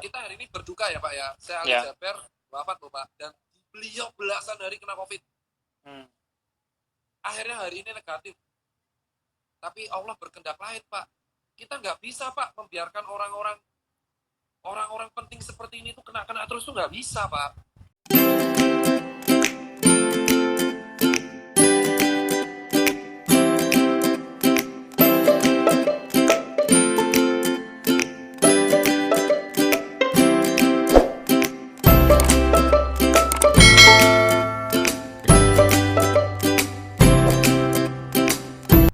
kita hari ini berduka ya Pak ya. Saya Ali Jaber, wafat loh Pak. Dan beliau belasan hari kena COVID. Akhirnya hari ini negatif. Tapi Allah berkehendak lain Pak. Kita nggak bisa Pak membiarkan orang-orang penting seperti ini tuh kena terus tuh nggak bisa Pak.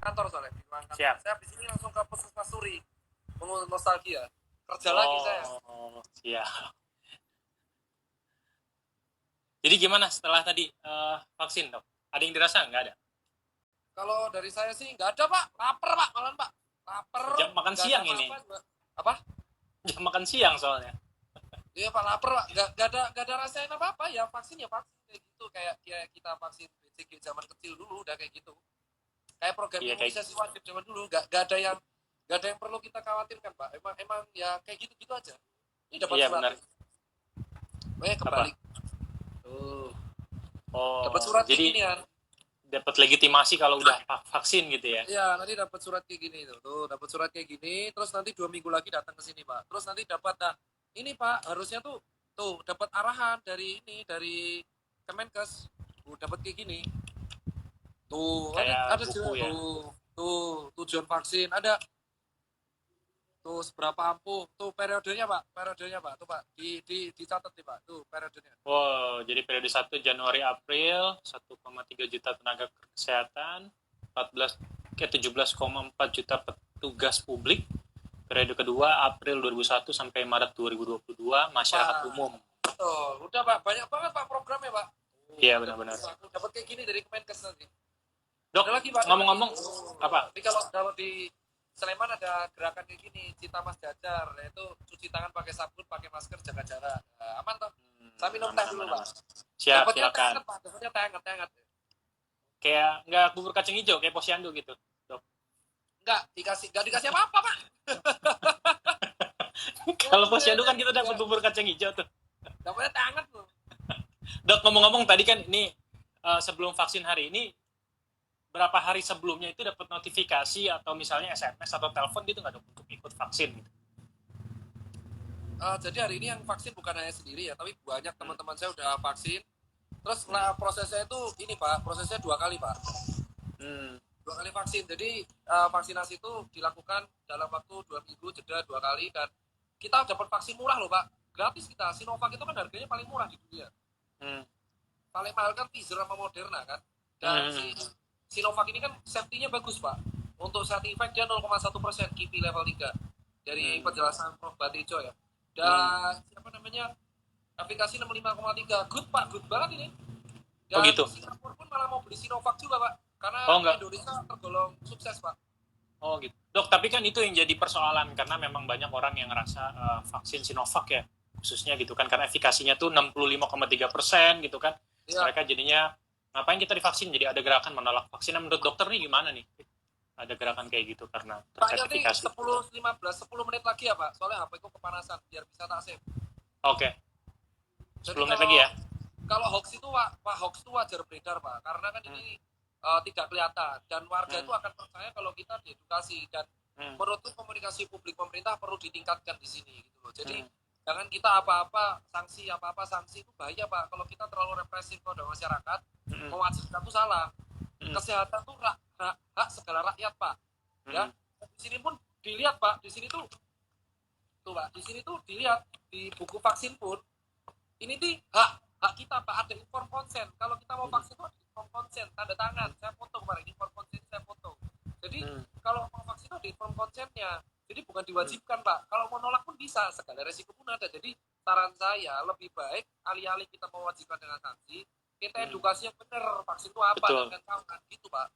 Kantor soalnya di kantor. Siap. Saya habis ini langsung ke Puskesmas Suri mengulang nostalgia. Kerja lagi saya. Oh, siap. Jadi gimana setelah tadi vaksin dok? Ada yang dirasa nggak ada? Kalau dari saya sih nggak ada Pak, lapar Pak, malam Pak, lapar. Jam makan siang ini. Apa? Jam makan siang soalnya. Iya Pak, lapar Pak, nggak ada rasain apa ya vaksin kayak gitu, kayak kita vaksin BCG zaman kecil dulu udah kayak gitu. Kayak program imunisasi wajib zaman dulu, nggak ada yang perlu kita khawatirkan Pak. Emang ya kayak gitu aja. Ini dapat surat. Benar. Kembali. Tuh. Oh, dapat surat jadi gini kan. Dapat legitimasi kalau udah vaksin gitu ya? Iya, nanti dapat surat kayak gini tuh dapat surat kayak gini, terus nanti 2 minggu lagi datang ke sini Pak. Terus nanti dapat ini Pak, harusnya tuh dapat arahan dari Kemenkes. Dapat kayak gini. Tuh, ada juga ya? Tuh tujuan vaksin ada. Tuh seberapa ampuh, tuh periodenya Pak, tuh Pak, dicatat nih Pak, tuh periodenya. Wow, jadi periode 1 Januari April 1,3 juta tenaga kesehatan, 17,4 juta petugas publik. Periode kedua April 2001 sampai Maret 2022 masyarakat umum. Betul, udah Pak, banyak banget Pak programnya Pak. Iya benar-benar. Dapat kayak gini dari Kemenkes nanti. Dok, ngomong-ngomong apa? Tapi kalau di Sleman ada gerakan kayak gini, Cinta Mas Jajar, yaitu cuci tangan pakai sabun, pakai masker, jaga jarak. Aman toh? Saya minum teh dulu Pak. Siap, silakan. Dapatnya hangat. Kayak nggak bubur kacang hijau, kayak posyandu gitu, Dok? Nggak dikasih apa-apa Pak. Kalau posyandu kan kita dapat bubur kacang hijau tuh. Dapatnya hangat loh. Dok, ngomong-ngomong tadi kan ini sebelum vaksin hari ini, berapa hari sebelumnya itu dapat notifikasi atau misalnya SMS atau telepon gitu nggak Dok untuk ikut vaksin gitu? Jadi hari ini yang vaksin bukan hanya sendiri ya, tapi banyak teman-teman saya udah vaksin. Terus prosesnya itu ini Pak, prosesnya 2 kali Pak. 2 kali vaksin. Jadi vaksinasi itu dilakukan dalam waktu 2 minggu, jeda 2 kali, dan kita dapat vaksin murah loh Pak, gratis kita. Sinovac itu kan harganya paling murah di dunia. Paling mahal kan Pfizer sama Moderna kan. Dan Sinovac ini kan safety-nya bagus Pak. Untuk side effect dia 0,1% KIPI level 3 dari penjelasan Prof. Batejo ya. Dan aplikasi 65,3 good Pak, good banget ini. Dan gitu. Singapura pun malah mau beli Sinovac juga Pak, karena Indonesia tergolong sukses Pak. Oh gitu. Dok, tapi kan itu yang jadi persoalan karena memang banyak orang yang ngerasa vaksin Sinovac ya, khususnya gitu kan, karena efikasinya tuh 65,3% gitu kan. Ya. Mereka jadinya ngapain kita divaksin, jadi ada gerakan menolak vaksin. Menurut dokter nih gimana nih? Ada gerakan kayak gitu karena terkait efikasi. 10 menit lagi ya Pak, soalnya HP ku kepanasan biar bisa tak save. Oke. 10 menit lagi ya. Kalau hoax itu wajar beredar Pak, karena kan ini tidak kelihatan dan warga itu akan percaya kalau kita diedukasi, dan menurutku komunikasi publik pemerintah perlu ditingkatkan di sini gitu loh. Jadi jangan kita apa-apa sanksi itu bahaya Pak. Kalau kita terlalu represif pada masyarakat, mewajibkan itu salah. Kesehatan itu hak segala rakyat Pak. Ya. Di sini pun dilihat Pak, di sini tuh Pak, di sini tuh dilihat di buku vaksin pun ini tuh hak kita Pak, ada inform consent. Kalau kita mau vaksin tuh inform consent, tanda tangan. Saya foto kemarin inform consent, saya foto. Jadi kalau mau vaksin tuh ada inform consentnya. Jadi bukan diwajibkan Pak. Kalau mau nolak pun bisa, segala resiko pun ada. Jadi saran saya lebih baik alih-alih kita mewajibkan dengan sanksi, kita edukasi yang benar, vaksin itu apa dan kan gitu Pak.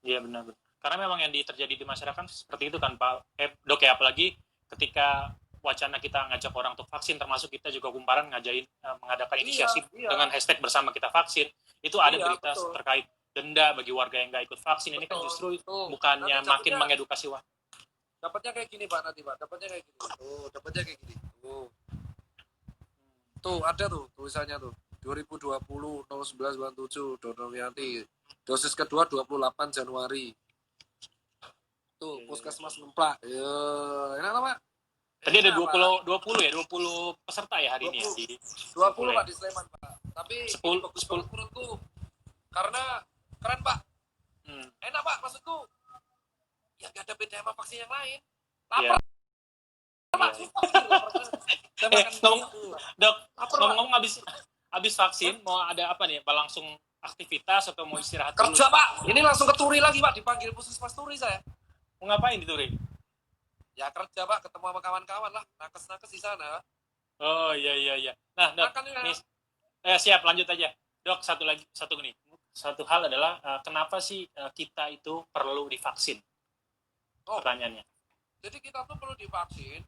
Iya benar. Karena memang yang terjadi di masyarakat seperti itu kan Pak. Dok ya, apalagi ketika wacana kita ngajak orang untuk vaksin, termasuk kita juga kumparan mengadakan inisiasi dengan hashtag bersama kita vaksin, itu ada berita terkait denda bagi warga yang nggak ikut vaksin. Ini kan justru bukannya makin mengedukasi warga. Dapatnya kayak gini Pak nanti Pak, dapatnya kayak gini. Dapatnya kayak gini. Tuh ada tuh tulisannya tuh 2020 0997 Dono Wianti. Dosis kedua 28 Januari. Tuh puskesmas Ngemplak. Ya, enak lah Pak. Tadi ada Enak, 20 ya, 20 peserta ya hari ini ya 20, di 20 ya. Pak di Sleman Pak. Tapi 10 bagus 10. menurutku karena keren Pak. Enak Pak maksudku. Ya gak ada beda sama vaksin yang lain. Lapar. Iya. Pak. Saya makan Dok, lapar, Pak. ngomong-ngomong habis vaksin mau ada apa nih? Apa langsung aktivitas atau mau istirahat dulu? Kerja Pak. Ini langsung ke Turi lagi Pak, dipanggil puskesmas Turi saya. Mau ngapain di Turi? Ya kerja Pak, ketemu sama kawan-kawan lah, nakes-nakes di sana. Oh iya. Nah, Dok, nih, siap lanjut aja. Dok, satu hal adalah kenapa sih kita itu perlu divaksin? Pertanyaannya. Jadi kita tuh perlu divaksin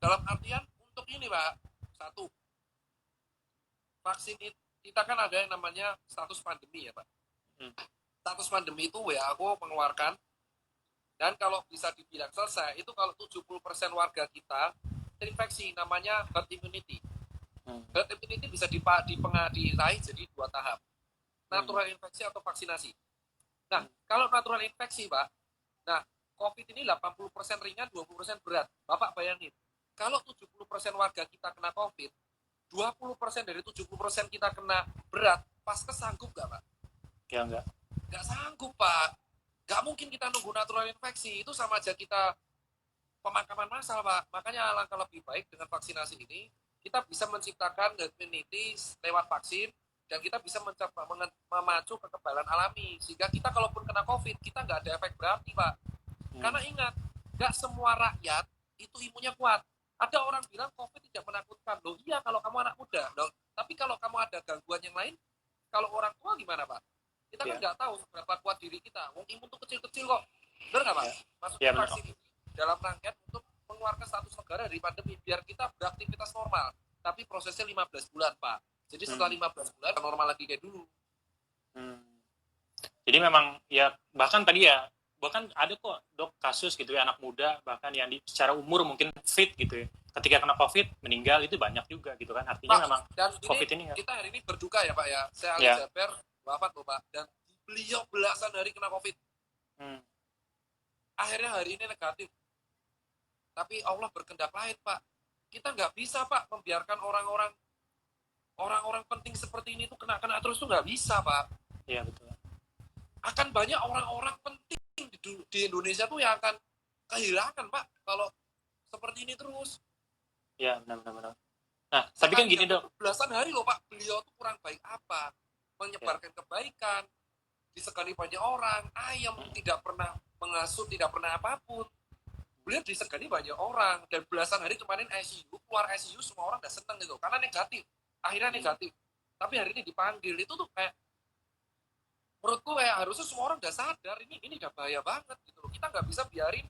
dalam artian untuk ini Pak. Satu, vaksin kita kan ada yang namanya status pandemi ya Pak. Status pandemi itu WHO mengeluarkan, dan kalau bisa dibilang selesai itu kalau 70% warga kita terinfeksi, namanya herd immunity. Herd immunity bisa diraih jadi 2 tahap. Natural infeksi atau vaksinasi. Nah, kalau natural infeksi Pak, nah COVID ini 80% ringan, 20% berat. Bapak bayangin, kalau 70% warga kita kena COVID, 20% dari 70% kita kena berat, Paskes sanggup nggak Pak? Ya enggak. Nggak sanggup Pak. Nggak mungkin kita nunggu natural infeksi. Itu sama aja kita pemakaman massal Pak. Makanya alangkah lebih baik dengan vaksinasi ini, kita bisa menciptakan herd immunity lewat vaksin, dan kita bisa memacu kekebalan alami. Sehingga kita kalaupun kena COVID, kita nggak ada efek berarti Pak. Karena ingat, nggak semua rakyat itu imunnya kuat. Ada orang bilang COVID tidak menakutkan. Loh iya kalau kamu anak muda. Loh, tapi kalau kamu ada gangguan yang lain, kalau orang tua gimana Pak? Kita kan nggak tahu seberapa kuat diri kita. Wong imun tuh kecil-kecil kok. Benar nggak Pak? Maksudnya vaksin ini dalam rangkaian untuk mengeluarkan status negara dari pandemi, biar kita beraktivitas normal. Tapi prosesnya 15 bulan Pak. Jadi setelah 15 bulan normal lagi kayak dulu. Jadi memang ya bahkan ada kok Dok kasus gitu ya, anak muda bahkan yang secara umur mungkin fit gitu ya, ketika kena COVID meninggal itu banyak juga gitu kan. Artinya Pak, memang dan COVID ini kita hari ini berduka ya Pak ya. Saya Ali Jaber wafat loh Pak, dan beliau belasan hari kena COVID. Akhirnya hari ini negatif. Tapi Allah berkehendak lain Pak. Kita nggak bisa Pak membiarkan orang-orang penting seperti ini tuh kena terus tuh nggak bisa Pak. Iya betul. Akan banyak orang-orang penting di Indonesia tuh yang akan kehilangan Pak kalau seperti ini terus. Ya benar. Nah tapi kan gini Dok, belasan hari loh Pak, beliau tuh kurang baik apa? Menyebarkan kebaikan, disegani banyak orang, ayam tidak pernah menghasut, tidak pernah apapun. Beliau disegani banyak orang, dan belasan hari kemarin ICU, keluar ICU semua orang udah seneng gitu, karena negatif. Akhirnya negatif. Tapi hari ini dipanggil, itu tuh kayak menurutku kayak harusnya semua orang udah sadar ini udah bahaya banget gitu loh. Kita nggak bisa biarin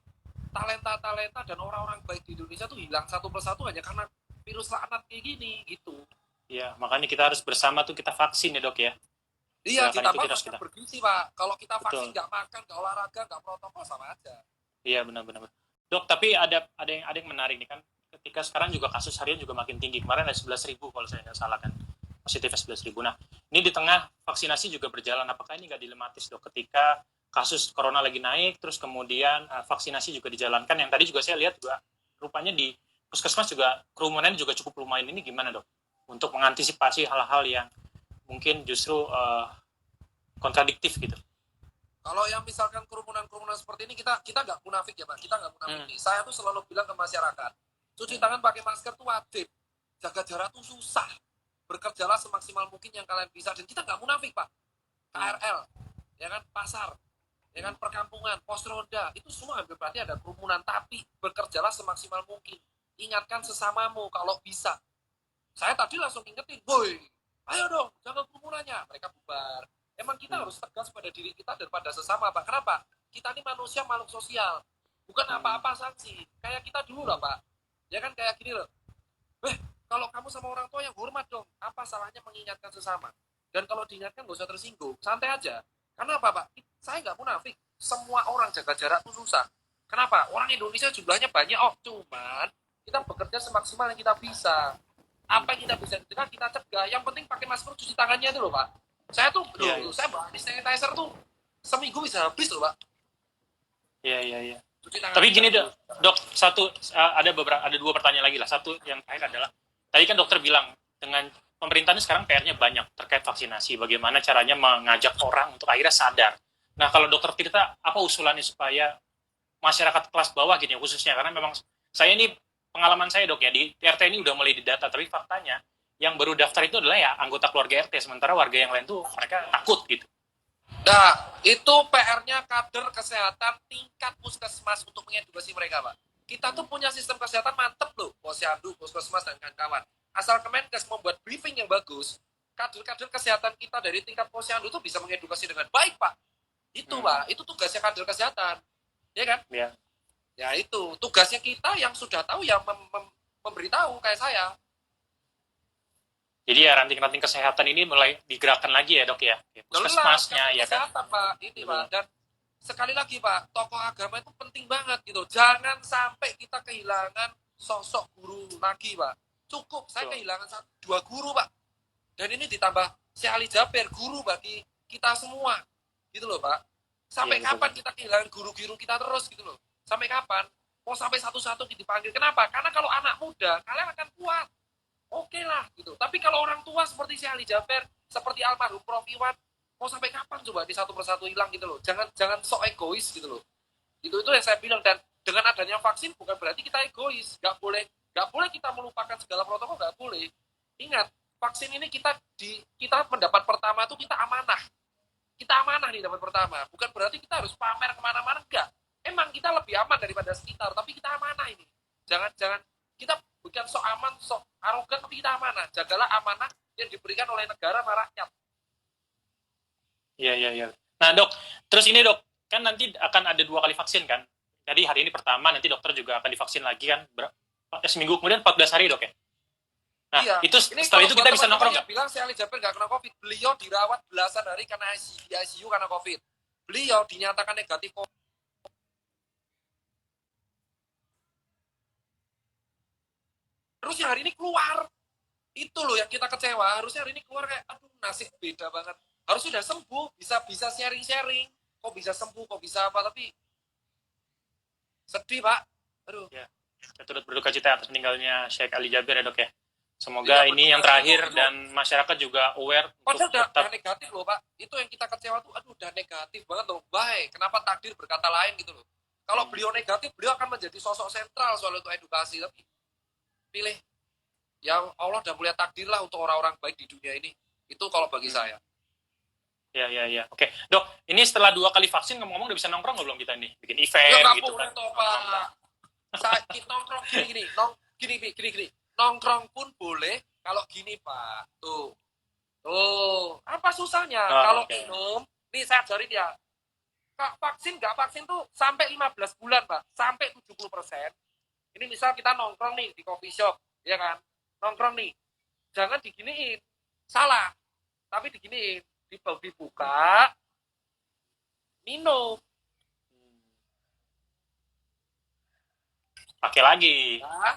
talenta dan orang-orang baik di Indonesia tuh hilang satu persatu hanya karena virus laknat kayak gini gitu. Iya, makanya kita harus bersama tuh kita vaksin ya Dok ya. Iya, ditambah makan bergizi Pak. Kalau kita vaksin nggak makan, nggak olahraga, nggak protokol, sama aja. Iya benar. Dok, tapi ada yang menarik nih kan. Ketika sekarang juga kasus harian juga makin tinggi. Kemarin ada 11.000 kalau saya nggak salah kan. Positifnya 11.000. Nah, ini di tengah vaksinasi juga berjalan. Apakah ini nggak dilematis Dok? Ketika kasus corona lagi naik, terus kemudian vaksinasi juga dijalankan. Yang tadi juga saya lihat juga rupanya di puskesmas juga kerumunan juga cukup lumayan. Ini gimana Dok? Untuk mengantisipasi hal-hal yang mungkin justru kontradiktif gitu. Kalau yang misalkan kerumunan seperti ini, kita nggak munafik ya Pak. Kita nggak munafik. Saya tuh selalu bilang ke masyarakat, cuci tangan pakai masker tuh wajib. Jaga jarak tuh susah. Bekerjalah semaksimal mungkin yang kalian bisa. Dan kita nggak munafik Pak. KRL, ya kan, pasar, ya kan, perkampungan, pos ronda, itu semua hampir berarti ada kerumunan. Tapi bekerjalah semaksimal mungkin. Ingatkan sesamamu kalau bisa. Saya tadi langsung ingetin, boy, ayo dong, jangan kerumunannya. Mereka bubar. Emang kita harus tegas pada diri kita dan pada sesama Pak. Kenapa? Kita ini manusia, makhluk sosial. Bukan apa-apa sanksi. Kayak kita dulu lah Pak. Ya kan kayak gini loh. Kalau kamu sama orang tua yang hormat dong. Apa salahnya mengingatkan sesama? Dan kalau diingatkan gak usah tersinggung. Santai aja. Karena apa Pak? Saya nggak munafik. Semua orang jaga jarak itu susah. Kenapa? Orang Indonesia jumlahnya banyak. Cuman kita bekerja semaksimal yang kita bisa. apa yang kita bisa cegah kita cegah. Yang penting pakai masker, cuci tangannya itu loh Pak. Saya tuh, saya bawa sanitizer tuh seminggu bisa habis loh Pak. Iya. Cuci tangan. Tapi gini dok, ada dua pertanyaan lagi lah. Satu yang terakhir adalah, tadi kan dokter bilang dengan pemerintah ini sekarang PR-nya banyak terkait vaksinasi. Bagaimana caranya mengajak orang untuk akhirnya sadar. Nah kalau dokter Tirta, apa usulannya supaya masyarakat kelas bawah gini khususnya, karena memang saya ini pengalaman saya dok ya, di RT ini udah mulai didata, tapi faktanya yang baru daftar itu adalah ya anggota keluarga RT, sementara warga yang lain tuh mereka takut gitu. Nah, itu PR-nya kader kesehatan tingkat puskesmas untuk mengedukasi mereka, Pak. Kita tuh punya sistem kesehatan mantep loh, posyandu, puskesmas, dan kawan-kawan. Asal Kemenkes membuat briefing yang bagus, kader-kader kesehatan kita dari tingkat posyandu tuh bisa mengedukasi dengan baik, Pak. Itu, Pak. Itu tugasnya kader kesehatan. Ya kan? Iya. Ya itu. Tugasnya kita yang sudah tahu ya memberitahu kayak saya. Jadi ya ranting-ranting kesehatan ini mulai digerakkan lagi ya dok ya, puskesmasnya ya kan. Kesehatan Pak, ini Pak. Dan sekali lagi Pak, tokoh agama itu penting banget gitu. Jangan sampai kita kehilangan sosok guru lagi Pak. Cukup saya kehilangan 2 guru Pak. Dan ini ditambah Syekh Ali Jaber, guru bagi kita semua. Gitu loh Pak. Sampai kapan kita kehilangan guru-guru kita terus gitu loh. Sampai kapan? Mau sampai satu-satu dipanggil. Kenapa? Karena kalau anak muda, kalian akan kuat. Oke lah gitu. Tapi kalau orang tua seperti si Ali Jaber, seperti almarhum Prof Iwan, mau sampai kapan coba di satu persatu hilang gitu loh. Jangan sok egois gitu loh. Itu yang saya bilang. Dan dengan adanya vaksin bukan berarti kita egois. Gak boleh kita melupakan segala protokol, gak boleh. Ingat, vaksin ini kita mendapat pertama itu kita amanah. Kita amanah nih dapat pertama. Bukan berarti kita harus pamer kemana-mana, enggak. Emang kita lebih aman daripada sekitar, tapi kita amanah ini. Jangan kita bukan sok aman, sok arogan, tapi kita amanah. Jagalah amanah yang diberikan oleh negara sama rakyat. Iya. Nah dok, terus ini dok, kan nanti akan ada 2 kali vaksin kan? Jadi hari ini pertama, nanti dokter juga akan divaksin lagi kan? Seminggu kemudian 14 hari dok ya? Nah iya. Itu setelah itu kita bisa nongkrong nggak? Bilang si Ali Jaber nggak kena COVID. Beliau dirawat belasan hari karena di ICU karena COVID. Beliau dinyatakan negatif COVID. Harusnya hari ini keluar. Itu loh yang kita kecewa. Harusnya hari ini keluar kayak, aduh nasib beda banget. Harus sudah sembuh, bisa sharing-sharing. Kok bisa sembuh, kok bisa apa, tapi sedih Pak. Aduh. Ya, kita turut berduka cita atas meninggalnya Syekh Ali Jaber ya dok ya. Semoga ini yang terakhir dan masyarakat juga aware. Padahal udah negatif loh Pak. Itu yang kita kecewa tuh, aduh udah negatif banget loh. Baik, kenapa takdir berkata lain gitu loh. Kalau beliau negatif, beliau akan menjadi sosok sentral soal untuk edukasi. Tapi pilih yang Allah udah mulia takdir lah untuk orang-orang baik di dunia ini. Itu kalau bagi saya. Ya. Oke, dok. Ini setelah 2 kali vaksin ngomong-ngomong udah bisa nongkrong nggak belum kita nih? Bikin event ya, gitu kan? Toh, Pak. Sakit nongkrong gini. Nongkrong pun boleh kalau gini Pak. Tuh. Apa susahnya? Kalau minum, nih saya ajarin ya. Vaksin nggak vaksin tuh sampai 15 bulan Pak. Sampai 70%. Ini misal kita nongkrong nih di coffee shop, ya kan? Nongkrong nih. Jangan diginiin. Salah. Tapi diginiin. Dibuka. Minum. Pakai lagi. Nah,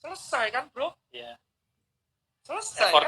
selesai kan, Bro? Iya. Selesai kan?